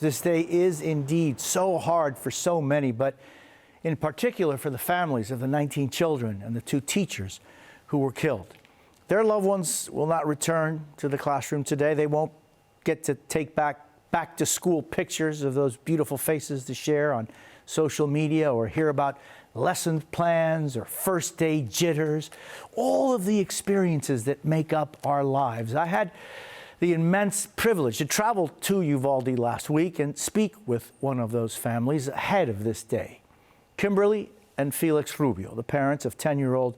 This day is indeed so hard for so many, but in particular for the families of the 19 children and the 2 teachers who were killed. Their loved ones will not return to the classroom today. They won't get to take back to school pictures of those beautiful faces to share on social media or hear about lesson plans or first day jitters, all of the experiences that make up our lives. I had the immense privilege to travel to Uvalde last week and speak with one of those families ahead of this day. Kimberly and Felix Rubio, the parents of 10-year-old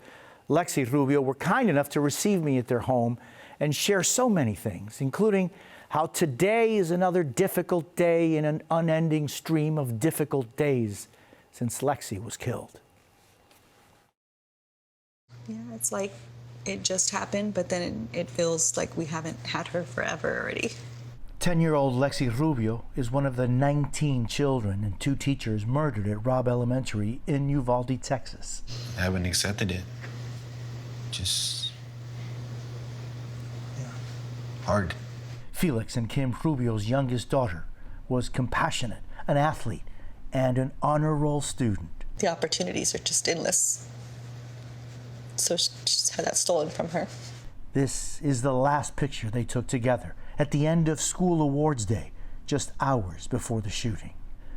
Lexi Rubio, were kind enough to receive me at their home and share so many things, including how today is another difficult day in an unending stream of difficult days since Lexi was killed. Yeah, it's like it just happened, but then it feels like we haven't had her forever already. 10-year-old Lexi Rubio is one of the 19 children and 2 teachers murdered at Robb Elementary in Uvalde, Texas. I haven't accepted it. Just hard. Felix and Kim Rubio's youngest daughter was compassionate, an athlete, and an honor roll student. The opportunities are just endless. So she just had that stolen from her. This is the last picture they took together at the end of school awards day, just hours before the shooting.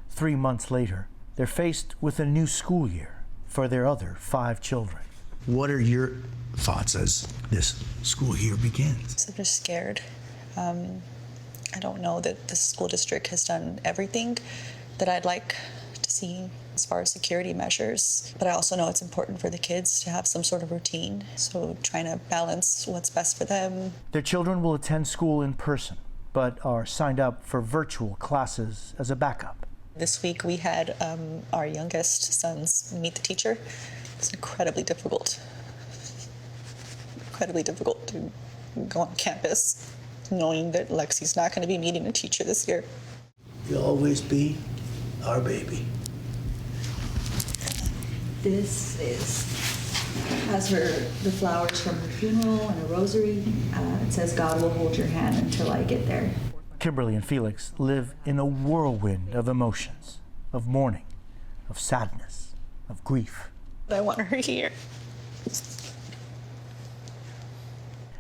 3 months later, they're faced with a new school year for their other 5 children. What are your thoughts as this school year begins? So I'm just scared. I don't know that the school district has done everything that I'd like to see as far as security measures, but I also know it's important for the kids to have some sort of routine, so trying to balance what's best for them. Their children will attend school in person, but are signed up for virtual classes as a backup. This week we had our youngest sons meet the teacher. It's incredibly difficult to go on campus knowing that Lexi's not going to be meeting a teacher this year. You'll always be our baby. This has the flowers from her funeral and a rosary. It says, "God will hold your hand until I get there." Kimberly and Felix live in a whirlwind of emotions, of mourning, of sadness, of grief. I want her here.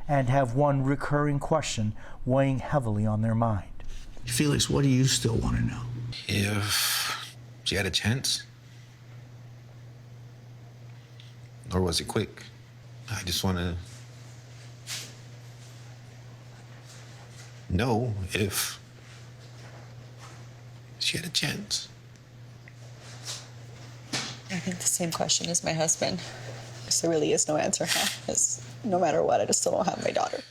And have one recurring question weighing heavily on their mind. Felix, what do you still want to know? If she had a chance? Or was it quick? I just want to know if she had a chance. I think the same question as my husband. There really is no answer now. No matter what, I just still don't have my daughter.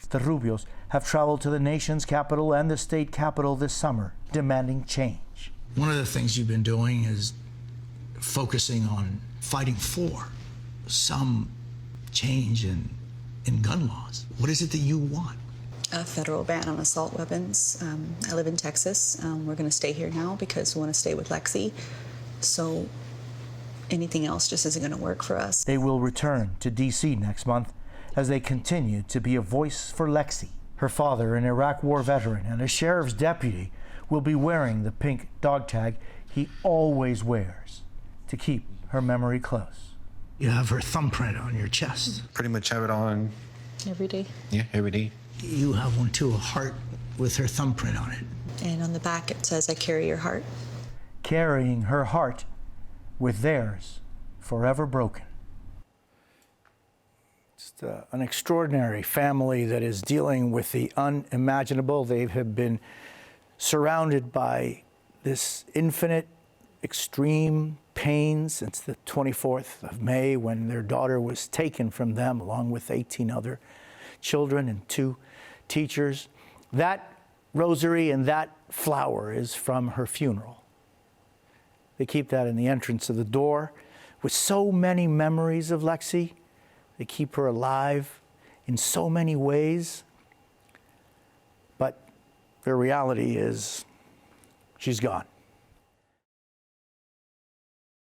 The Rubios have traveled to the nation's capital and the state capitol this summer, demanding change. One of the things you've been doing is focusing on fighting for some change in gun laws. What is it that you want? A federal ban on assault weapons. I live in Texas. We're going to stay here now because we want to stay with Lexi. So anything else just isn't going to work for us. They will return to D.C. next month as they continue to be a voice for Lexi. Her father, an Iraq War veteran and a sheriff's deputy, will be wearing the pink dog tag he always wears to keep her memory close. You have her thumbprint on your chest. Pretty much have it on. Every day. Yeah, every day. You have one too, a heart with her thumbprint on it. And on the back it says, "I carry your heart." Carrying her heart with theirs forever broken. Just an extraordinary family that is dealing with the unimaginable. They have been surrounded by this infinite, extreme pain since the 24th of May when their daughter was taken from them along with 18 other children and 2 teachers. That rosary and that flower is from her funeral. They keep that in the entrance of the door. With so many memories of Lexi, they keep her alive in so many ways. But the reality is she's gone.